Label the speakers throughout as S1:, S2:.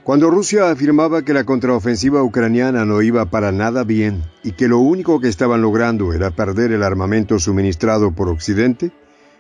S1: Cuando Rusia afirmaba que la contraofensiva ucraniana no iba para nada bien y que lo único que estaban logrando era perder el armamento suministrado por Occidente,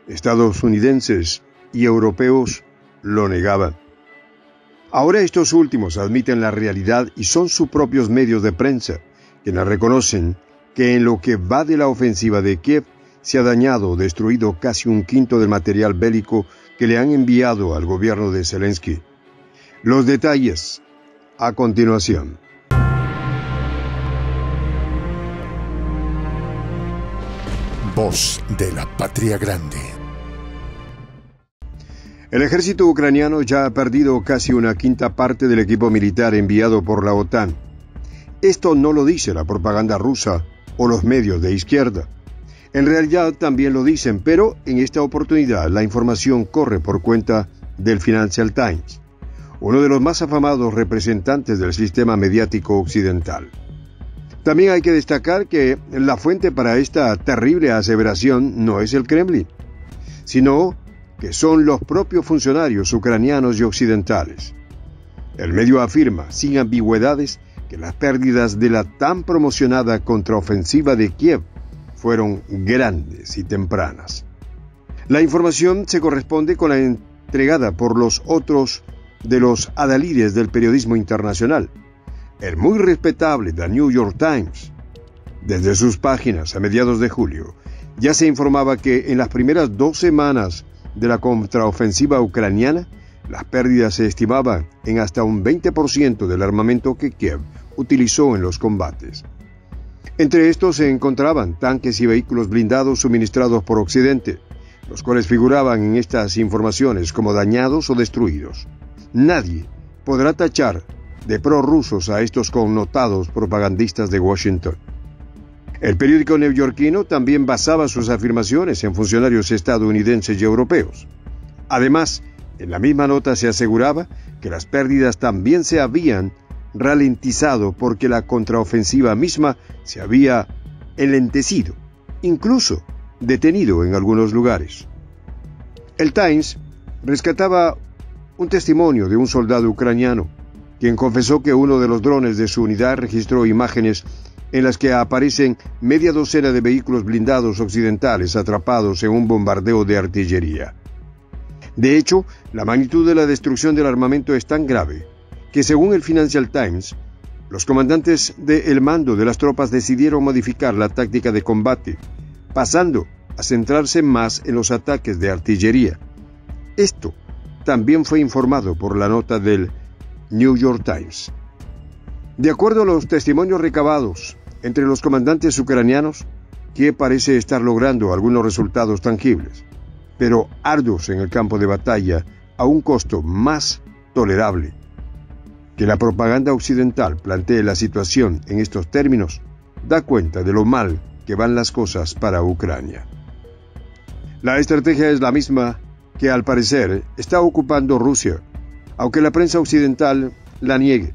S1: estadounidenses y europeos lo negaban. Ahora estos últimos admiten la realidad y son sus propios medios de prensa quienes reconocen que en lo que va de la ofensiva de Kiev se ha dañado o destruido casi un quinto del material bélico que le han enviado al gobierno de Zelensky. Los detalles a continuación.
S2: Voz de la Patria Grande.
S1: El ejército ucraniano ya ha perdido casi una quinta parte del equipo militar enviado por la OTAN. Esto no lo dice la propaganda rusa o los medios de izquierda. En realidad también lo dicen, pero en esta oportunidad la información corre por cuenta del Financial Times, uno de los más afamados representantes del sistema mediático occidental. También hay que destacar que la fuente para esta terrible aseveración no es el Kremlin, sino que son los propios funcionarios ucranianos y occidentales. El medio afirma, sin ambigüedades, que las pérdidas de la tan promocionada contraofensiva de Kiev fueron grandes y tempranas. La información se corresponde con la entregada por los otros de los adalides del periodismo internacional, el muy respetable The New York Times. Desde sus páginas a mediados de julio, ya se informaba que en las primeras 2 semanas de la contraofensiva ucraniana, las pérdidas se estimaban en hasta un 20% del armamento que Kiev utilizó en los combates. Entre estos se encontraban tanques y vehículos blindados suministrados por Occidente, los cuales figuraban en estas informaciones como dañados o destruidos. Nadie podrá tachar de prorrusos a estos connotados propagandistas de Washington. El periódico neoyorquino también basaba sus afirmaciones en funcionarios estadounidenses y europeos. Además, en la misma nota se aseguraba que las pérdidas también se habían ralentizado porque la contraofensiva misma se había enlentecido, incluso detenido en algunos lugares. El Times rescataba un testimonio de un soldado ucraniano, quien confesó que uno de los drones de su unidad registró imágenes en las que aparecen media docena de vehículos blindados occidentales atrapados en un bombardeo de artillería. De hecho, la magnitud de la destrucción del armamento es tan grave que, según el Financial Times, los comandantes del mando de las tropas decidieron modificar la táctica de combate, pasando a centrarse más en los ataques de artillería. Esto también fue informado por la nota del New York Times. De acuerdo a los testimonios recabados entre los comandantes ucranianos, Kiev parece estar logrando algunos resultados tangibles, pero arduos en el campo de batalla a un costo más tolerable. Que la propaganda occidental plantee la situación en estos términos da cuenta de lo mal que van las cosas para Ucrania. La estrategia es la misma que al parecer está ocupando Rusia, aunque la prensa occidental la niegue,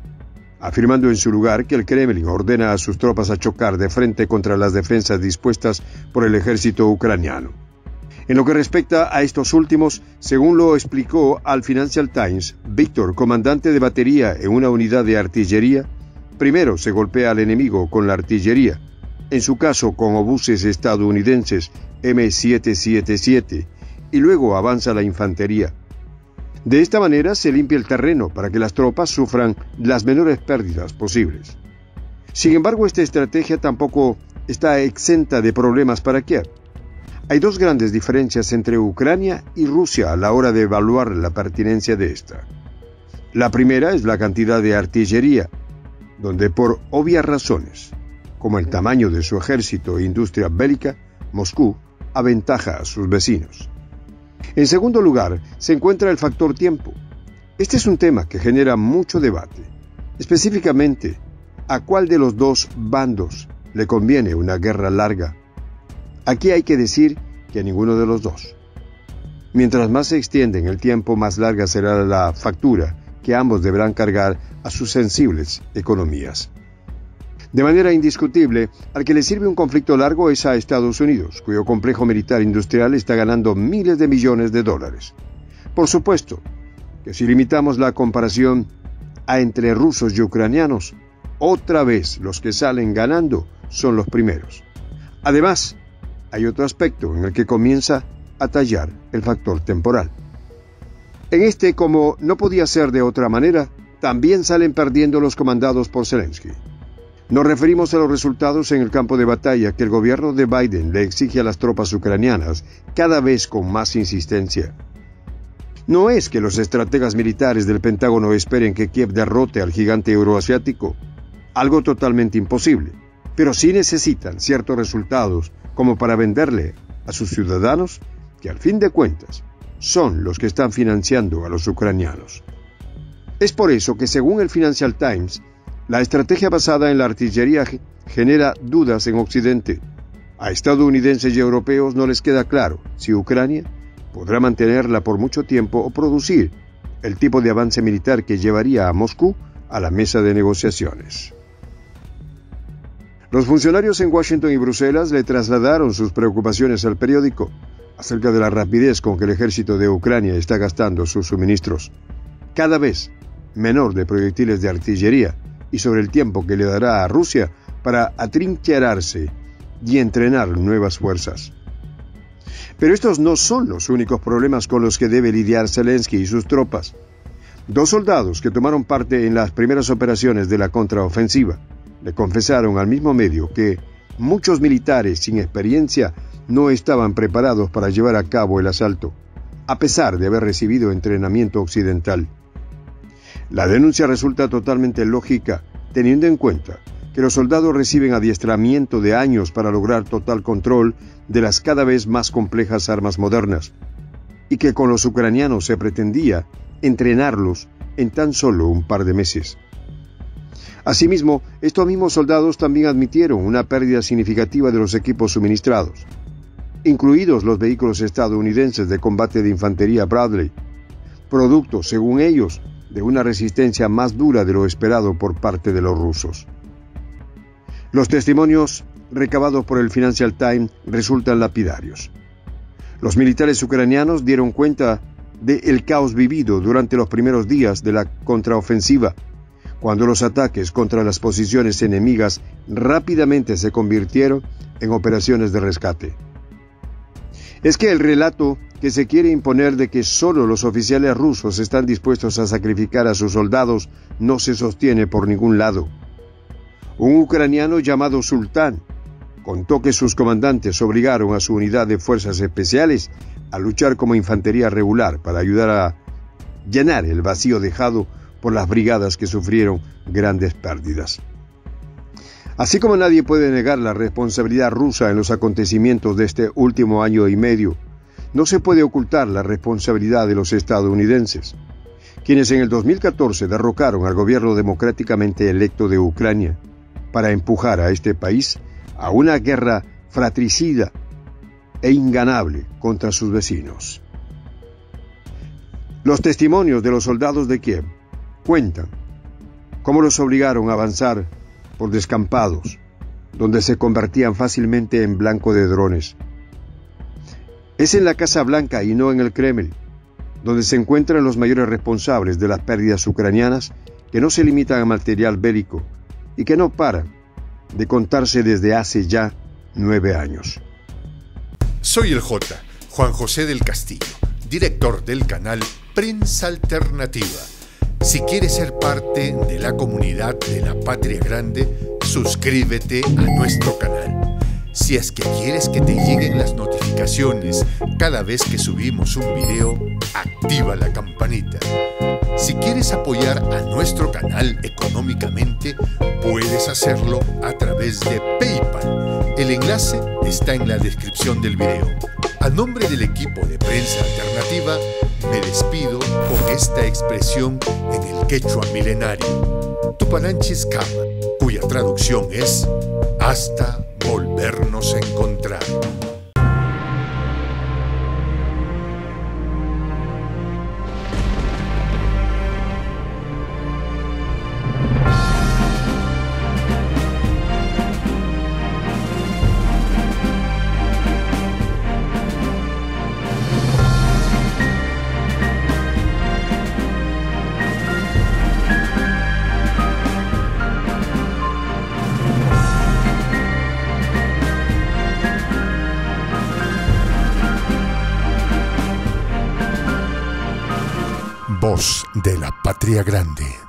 S1: afirmando en su lugar que el Kremlin ordena a sus tropas a chocar de frente contra las defensas dispuestas por el ejército ucraniano. En lo que respecta a estos últimos, según lo explicó al Financial Times, Víctor, comandante de batería en una unidad de artillería, primero se golpea al enemigo con la artillería, en su caso con obuses estadounidenses M777, y luego avanza la infantería. De esta manera se limpia el terreno para que las tropas sufran las menores pérdidas posibles. Sin embargo, esta estrategia tampoco está exenta de problemas para Kiev. Hay 2 grandes diferencias entre Ucrania y Rusia a la hora de evaluar la pertinencia de esta. La primera es la cantidad de artillería, donde por obvias razones, como el tamaño de su ejército e industria bélica, Moscú aventaja a sus vecinos. En segundo lugar, se encuentra el factor tiempo. Este es un tema que genera mucho debate. Específicamente, ¿a cuál de los 2 bandos le conviene una guerra larga? Aquí hay que decir que a ninguno de los 2. Mientras más se extiende en el tiempo, más larga será la factura que ambos deberán cargar a sus sensibles economías. De manera indiscutible, al que le sirve un conflicto largo es a Estados Unidos, cuyo complejo militar industrial está ganando miles de millones de dólares. Por supuesto que si limitamos la comparación a entre rusos y ucranianos, otra vez los que salen ganando son los primeros. Además, hay otro aspecto en el que comienza a tallar el factor temporal. En este, como no podía ser de otra manera, también salen perdiendo los comandados por Zelensky. Nos referimos a los resultados en el campo de batalla que el gobierno de Biden le exige a las tropas ucranianas cada vez con más insistencia. No es que los estrategas militares del Pentágono esperen que Kiev derrote al gigante euroasiático, algo totalmente imposible, pero sí necesitan ciertos resultados como para venderle a sus ciudadanos que al fin de cuentas son los que están financiando a los ucranianos. Es por eso que según el Financial Times, la estrategia basada en la artillería genera dudas en Occidente. A estadounidenses y europeos no les queda claro si Ucrania podrá mantenerla por mucho tiempo o producir el tipo de avance militar que llevaría a Moscú a la mesa de negociaciones. Los funcionarios en Washington y Bruselas le trasladaron sus preocupaciones al periódico acerca de la rapidez con que el ejército de Ucrania está gastando sus suministros, cada vez menor de proyectiles de artillería, y sobre el tiempo que le dará a Rusia para atrincherarse y entrenar nuevas fuerzas. Pero estos no son los únicos problemas con los que debe lidiar Zelensky y sus tropas. 2 soldados que tomaron parte en las primeras operaciones de la contraofensiva le confesaron al mismo medio que muchos militares sin experiencia no estaban preparados para llevar a cabo el asalto, a pesar de haber recibido entrenamiento occidental. La denuncia resulta totalmente lógica, teniendo en cuenta que los soldados reciben adiestramiento de años para lograr total control de las cada vez más complejas armas modernas, y que con los ucranianos se pretendía entrenarlos en tan solo un par de meses. Asimismo, estos mismos soldados también admitieron una pérdida significativa de los equipos suministrados, incluidos los vehículos estadounidenses de combate de infantería Bradley, producto, según ellos, de una resistencia más dura de lo esperado por parte de los rusos. Los testimonios recabados por el Financial Times resultan lapidarios. Los militares ucranianos dieron cuenta del caos vivido durante los primeros días de la contraofensiva, cuando los ataques contra las posiciones enemigas rápidamente se convirtieron en operaciones de rescate. Es que el relato que se quiere imponer de que solo los oficiales rusos están dispuestos a sacrificar a sus soldados no se sostiene por ningún lado. Un ucraniano llamado Sultán contó que sus comandantes obligaron a su unidad de fuerzas especiales a luchar como infantería regular para ayudar a llenar el vacío dejado por las brigadas que sufrieron grandes pérdidas. Así como nadie puede negar la responsabilidad rusa en los acontecimientos de este último año y medio, no se puede ocultar la responsabilidad de los estadounidenses, quienes en el 2014 derrocaron al gobierno democráticamente electo de Ucrania para empujar a este país a una guerra fratricida e inganable contra sus vecinos. Los testimonios de los soldados de Kiev cuentan cómo los obligaron a avanzar por descampados, donde se convertían fácilmente en blanco de drones. Es en la Casa Blanca y no en el Kremlin, donde se encuentran los mayores responsables de las pérdidas ucranianas, que no se limitan a material bélico y que no paran de contarse desde hace ya 9 años.
S2: Soy el Juan José del Castillo, director del canal Prensa Alternativa. Si quieres ser parte de la comunidad de la Patria Grande, suscríbete a nuestro canal. Si es que quieres que te lleguen las notificaciones cada vez que subimos un video, activa la campanita. Si quieres apoyar a nuestro canal económicamente, puedes hacerlo a través de PayPal. El enlace está en la descripción del video. A nombre del equipo de Prensa Alternativa, me despido con esta expresión en el quechua milenario, Tupananchis Kama, cuya traducción es hasta volvernos a encontrar. Voz de la Patria Grande.